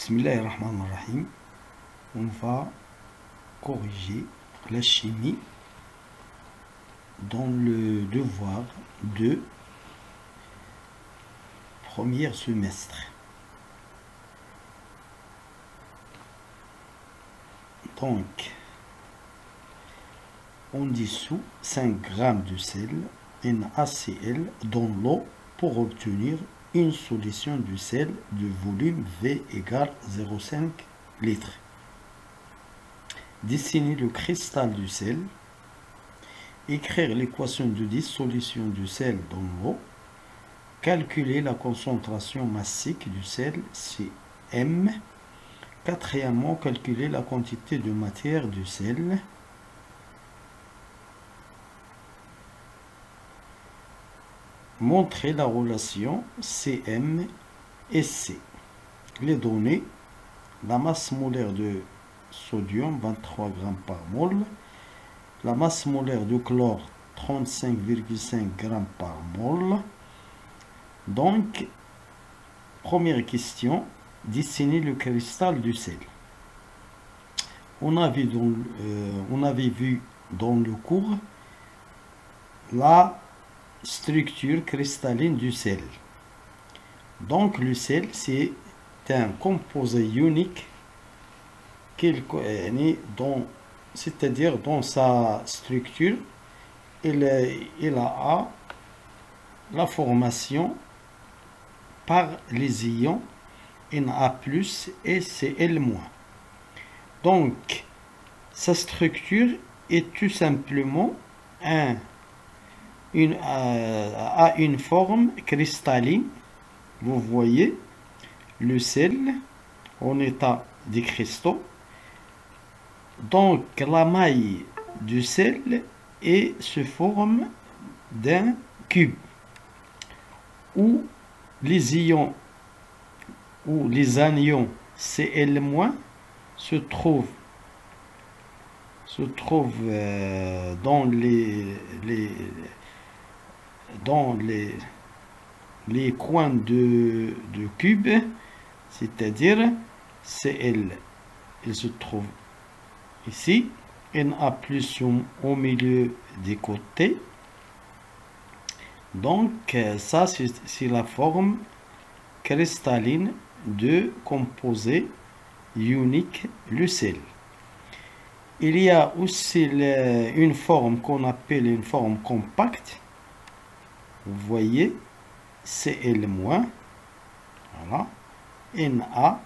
Bismillahirrahmanirrahim. On va corriger la chimie dans le devoir de premier semestre. Donc, on dissout 5 g de sel NaCl dans l'eau pour obtenir une solution du sel de volume V égale 0,5 litres. Dessiner le cristal du sel. Écrire l'équation de dissolution du sel dans l'eau. Calculer la concentration massique du sel Cm. Quatrièmement, calculer la quantité de matière du sel. Montrer la relation Cm et C. Les données: la masse molaire de sodium 23 g par mol, la masse molaire de chlore 35,5 g par mol. Donc, première question, dessiner le cristal du sel. On avait vu dans le cours la structure cristalline du sel. Donc le sel, c'est un composé unique, c'est-à-dire dans sa structure, il a la formation par les ions Na+ et Cl-. Donc sa structure est tout simplement une forme cristalline. Vous voyez le sel en état de cristaux. Donc la maille du sel se forme d'un cube où les ions ou les anions Cl- se trouvent dans les coins de cube, c'est-à-dire Cl, il se trouve ici, Na+ au milieu des côtés. Donc ça, c'est la forme cristalline de composé unique, le sel. Il y a aussi une forme qu'on appelle une forme compacte. Vous voyez, Cl-, voilà, Na+.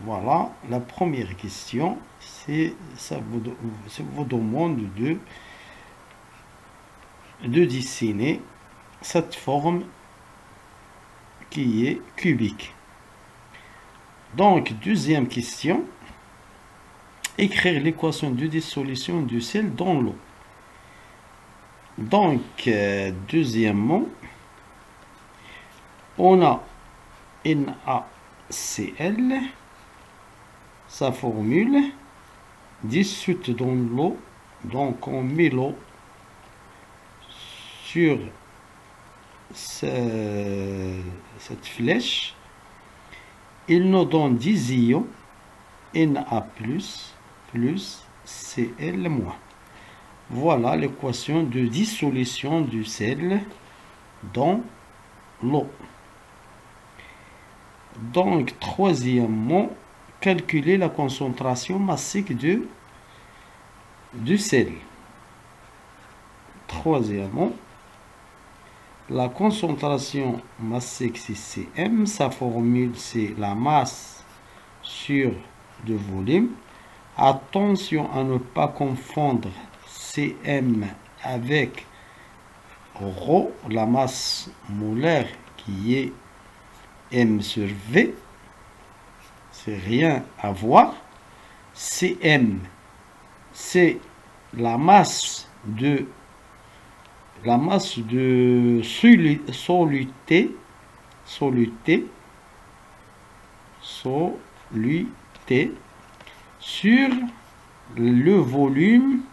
Voilà, la première question, ça vous demande de dessiner cette forme qui est cubique. Donc, deuxième question, écrire l'équation de dissolution du sel dans l'eau. Donc, deuxièmement, on a NaCl, sa formule, dissoute dans l'eau. Donc, on met l'eau sur cette flèche. Il nous donne 10 ions Na+ plus Cl-. Voilà l'équation de dissolution du sel dans l'eau. Donc, troisièmement, calculer la concentration massique du sel. Troisièmement, la concentration massique, c'est Cm. Sa formule, c'est la masse sur le volume. Attention à ne pas confondre Cm avec ρ, la masse molaire qui est M sur V. C'est rien à voir. Cm, c'est la masse de soluté sur le volume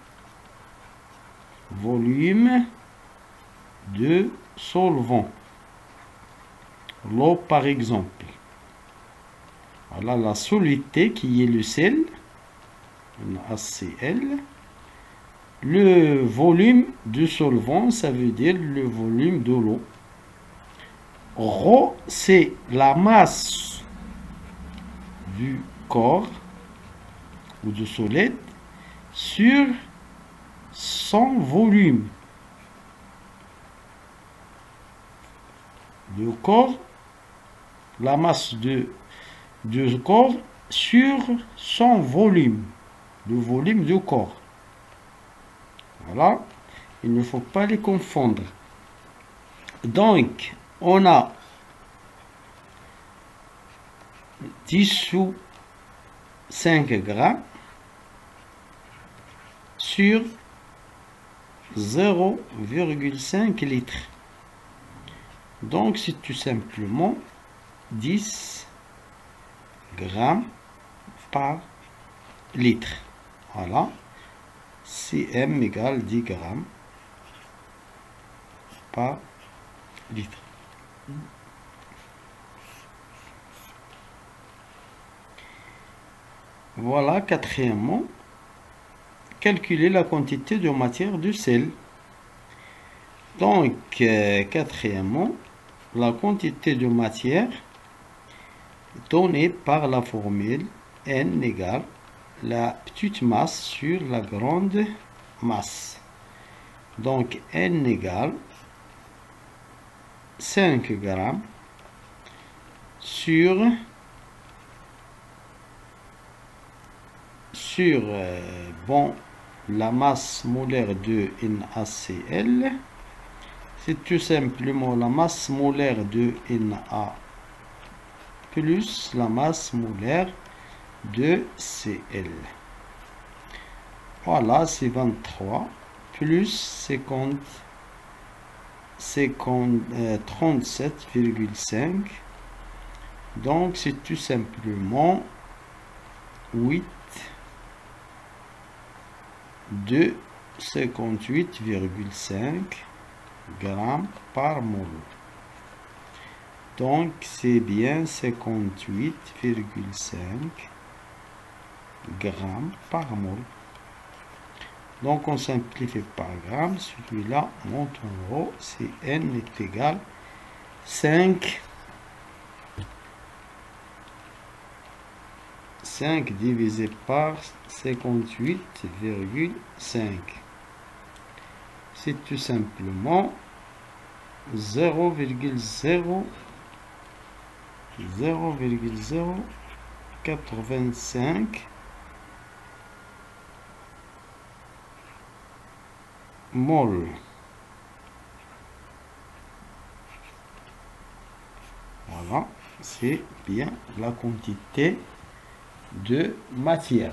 de solvant. L'eau, par exemple. Voilà la solidité qui est le sel, NaCl. Le volume du solvant, ça veut dire le volume de l'eau. Rho, c'est la masse du corps ou du solide sur son volume. Le corps, la masse du corps sur son volume, le volume du corps. Voilà, il ne faut pas les confondre. Donc, on a 10 sous 5 grammes sur 0,5 litres. Donc, c'est tout simplement 10 grammes par litre. Voilà. Cm égale 10 grammes par litre. Voilà, quatrièmement, calculer la quantité de matière du sel. Donc, quatrièmement, la quantité de matière donnée par la formule N égale la petite masse sur la grande masse. Donc, N égale 5 grammes sur la masse molaire de NaCl. C'est tout simplement la masse molaire de Na plus la masse molaire de Cl. Voilà, c'est 23 plus 37,5. Donc, c'est tout simplement 8 de 58,5 grammes par mol. Donc, c'est bien 58,5 grammes par mol. Donc, on simplifie par gramme. Celui-là monte en haut. C'est N est égal 5 divisé par 58,5. C'est tout simplement 0,085 mol. Voilà, c'est bien la quantité de matière.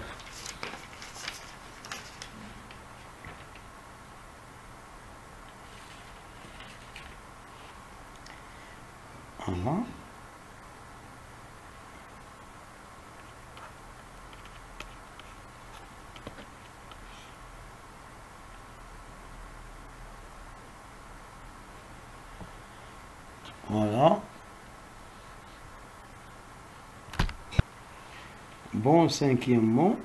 Voilà. Voilà. Bon, cinquièmement,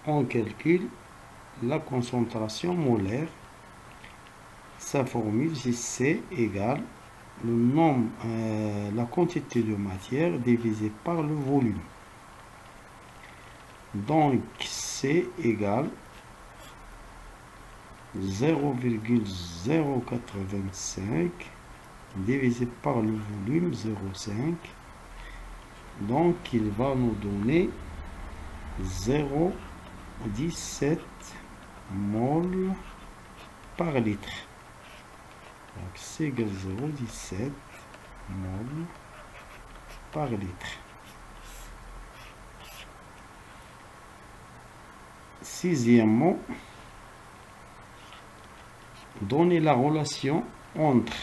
on calcule la concentration molaire. Sa formule, c'est C égale le nombre, la quantité de matière divisée par le volume. Donc, C égale 0,085 divisé par le volume 0,5. Donc, il va nous donner 0,17 mol par litre. Donc, c'est égal 0,17 mol par litre. Sixièmement, donner la relation entre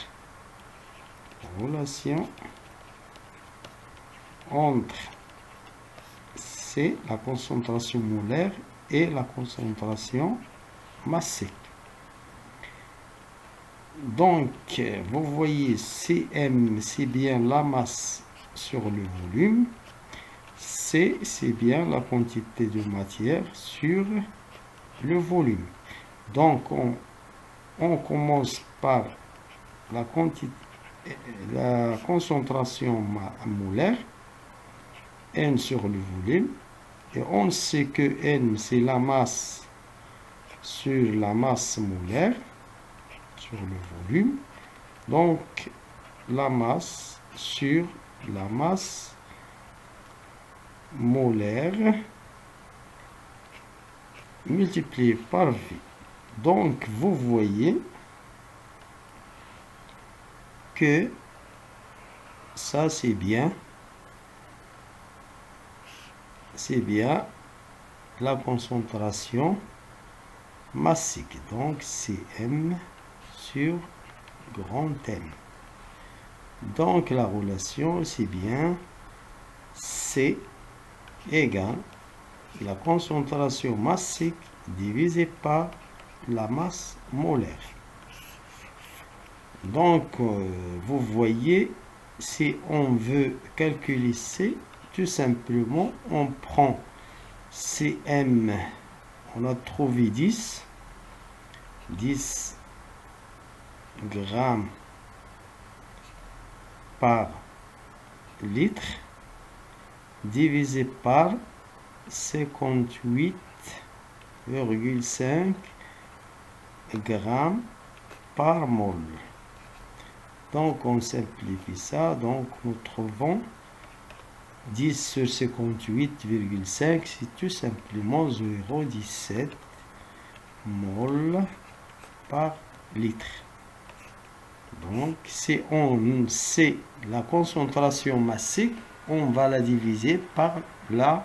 C, la concentration molaire, et la concentration massique. Donc, vous voyez, Cm, c'est bien la masse sur le volume. C, c'est bien la quantité de matière sur le volume. Donc, on commence par la concentration molaire, N sur le volume. Et on sait que N, c'est la masse sur la masse molaire, sur le volume. Donc, la masse sur la masse molaire multiplié par V. Donc, vous voyez que ça, c'est bien la concentration massique. Donc, Cm sur grand M. Donc, la relation, c'est bien C égale la concentration massique divisée par la masse molaire. Donc, vous voyez, si on veut calculer C, tout simplement, on prend Cm, on a trouvé 10 grammes par litre, divisé par 58,5 grammes par mol. Donc, on simplifie ça. Donc, nous trouvons 10 sur 58,5, c'est tout simplement 0,17 mol par litre. Donc, si on sait la concentration massique, on va la diviser par la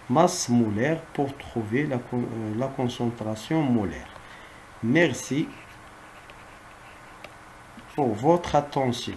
masse molaire pour trouver la concentration molaire. Merci pour votre attention.